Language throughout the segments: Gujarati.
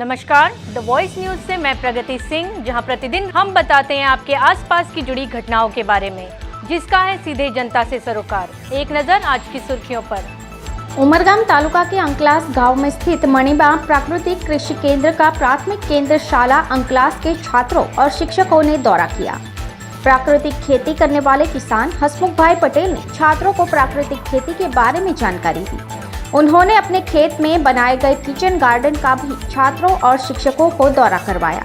नमस्कार, द वॉइस न्यूज से मैं प्रगति सिंह, जहां प्रतिदिन हम बताते हैं आपके आसपास की जुड़ी घटनाओं के बारे में, जिसका है सीधे जनता से सरोकार। एक नजर आज की सुर्खियों पर। उमरगाम तालुका के अंकलास गांव में स्थित मणिबा प्राकृतिक कृषि केंद्र का प्राथमिक केंद्र शाला अंकलास के छात्रों और शिक्षकों ने दौरा किया। प्राकृतिक खेती करने वाले किसान हसमुख भाई पटेल ने छात्रों को प्राकृतिक खेती के बारे में जानकारी दी। उन्होंने अपने खेत में बनाए गए किचन गार्डन का भी छात्रों और शिक्षकों को दौरा करवाया।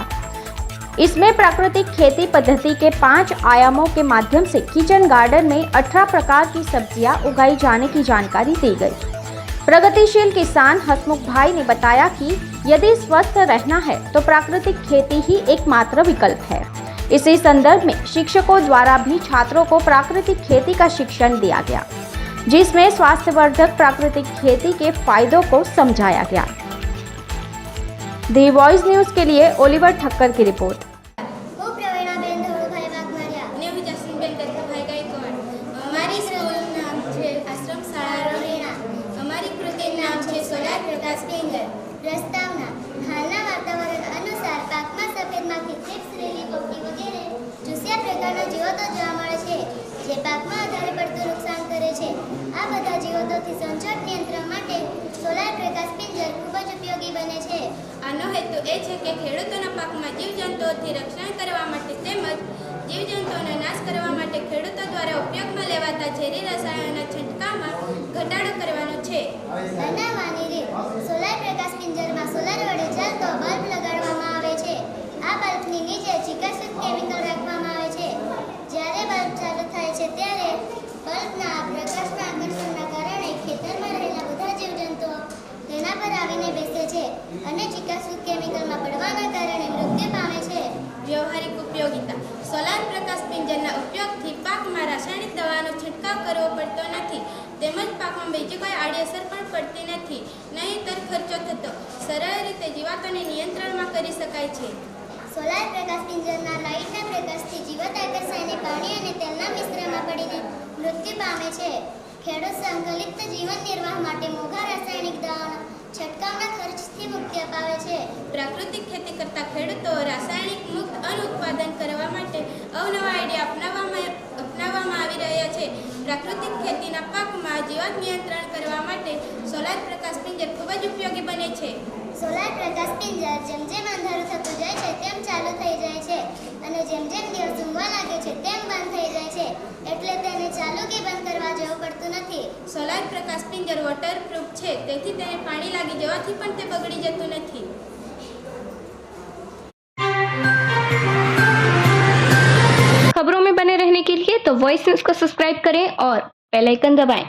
इसमें प्राकृतिक खेती पद्धति के 5 आयामों के माध्यम से किचन गार्डन में 18 प्रकार की सब्जियां उगाई जाने की जानकारी दी गई। प्रगतिशील किसान हसमुख भाई ने बताया कि यदि स्वस्थ रहना है तो प्राकृतिक खेती ही एकमात्र विकल्प है। इसी संदर्भ में शिक्षकों द्वारा भी छात्रों को प्राकृतिक खेती का शिक्षण दिया गया, जिसमें स्वास्थ्यवर्धक प्राकृतिक खेती के फायदों को समझाया गया। द वॉइस न्यूज के लिए ओलिवर ठक्कर की रिपोर्ट। આ બધા જીવોથી સંચટ નિયંત્રણ માટે સોલાર પ્રકાશ પિંજર ખૂબ જ ઉપયોગી બને છે। આનો હેતુ એ છે કે ખેડૂતોના પાકમાં જીવજંતુઓથી રક્ષણ કરવા માટે તેમજ જીવજંતુઓનો નાશ કરવા માટે ખેડૂતો દ્વારા ઉપયોગમાં લેવાતા ઝેરી રસાયણોના છંટકાવમાં ઘટાડો કરવાનો છે। બનાવવાની રીત: સોલાર પ્રકાશ પિંજરમાં સોલાર વડે ચાલતો બલ્બ લગાડવામાં આવે છે। આ બલ્બની નીચે ચીકાશયુક્ત કેમિકલ રાખવામાં આવે છે। જ્યારે બલ્બ ચાલુ થાય છે ત્યારે બલ્બના પ્રકાશના આકર્ષણના કારણે ખેતરમાં રહેલા બધા જીવજંતુઓ તેના પર આવીને બેસે છે અને ચીકાશયુક્ત કેમિકલમાં પડવાના કારણે મૃત્યુ પામે છે। વ્યવહારિક ઉપયોગિતા: સોલાર પ્રકાશ પિંજરના ઉપયોગથી પાકમાં રાસાયણિક દવાનો છંટકાવ કરવો પડતો નથી, તેમજ પાકમાં બીજી કોઈ આડઅસર પણ પડતી નથી, નહીંતર ખર્ચો થતો સરળ રીતે જીવાતોને નિયંત્રણમાં કરી શકાય છે। સોલાર પ્રકાશ પિંજરના લાઇટના પ્રકાશથી જીવાત આકર્ષાઈને પાણી અને તેલના મિશ્રણમાં પડીને મૃત્યુ પામે છે। ખેડૂત સંકલિત જીવન નિર્વાહ માટે મોંઘા રાસાયણિક દવાઓના છંટકાવના ખર્ચથી મુક્તિ અપાવે છે। પ્રાકૃતિક ખેતી કરતા ખેડૂતો રાસાયણિક મુક્ત અન્ન ઉત્પાદન કરવા માટે અવનવા આઈડિયા અપનાવવામાં આવી રહ્યા છે। પ્રાકૃતિક ખેતીના પાકમાં જીવાત નિયંત્રણ કરવા માટે સોલાર પ્રકાશ પિંજર ખૂબ જ ઉપયોગી બને છે। સોલાર પ્રકાશ પિંજર જેમ જેમ અંધારું થતું જાય છે તેમ ચાલુ થઈ જાય છે અને જેમ જેમ દિવસ ઊંઘવા લાગે છે તેમ બંધ થઈ જાય છે, એટલે તેને ચાલુ કે બંધ કરવા જવું પડતું નથી। સોલાર પ્રકાશ પિંજર વોટરપ્રૂફ છે, તેથી તેને પાણી લાગી જવાથી પણ તે બગડી જતું નથી। खबरों में बने रहने के लिए तो वॉइस न्यूज को सब्सक्राइब करें और बेल आइकन दबाएं।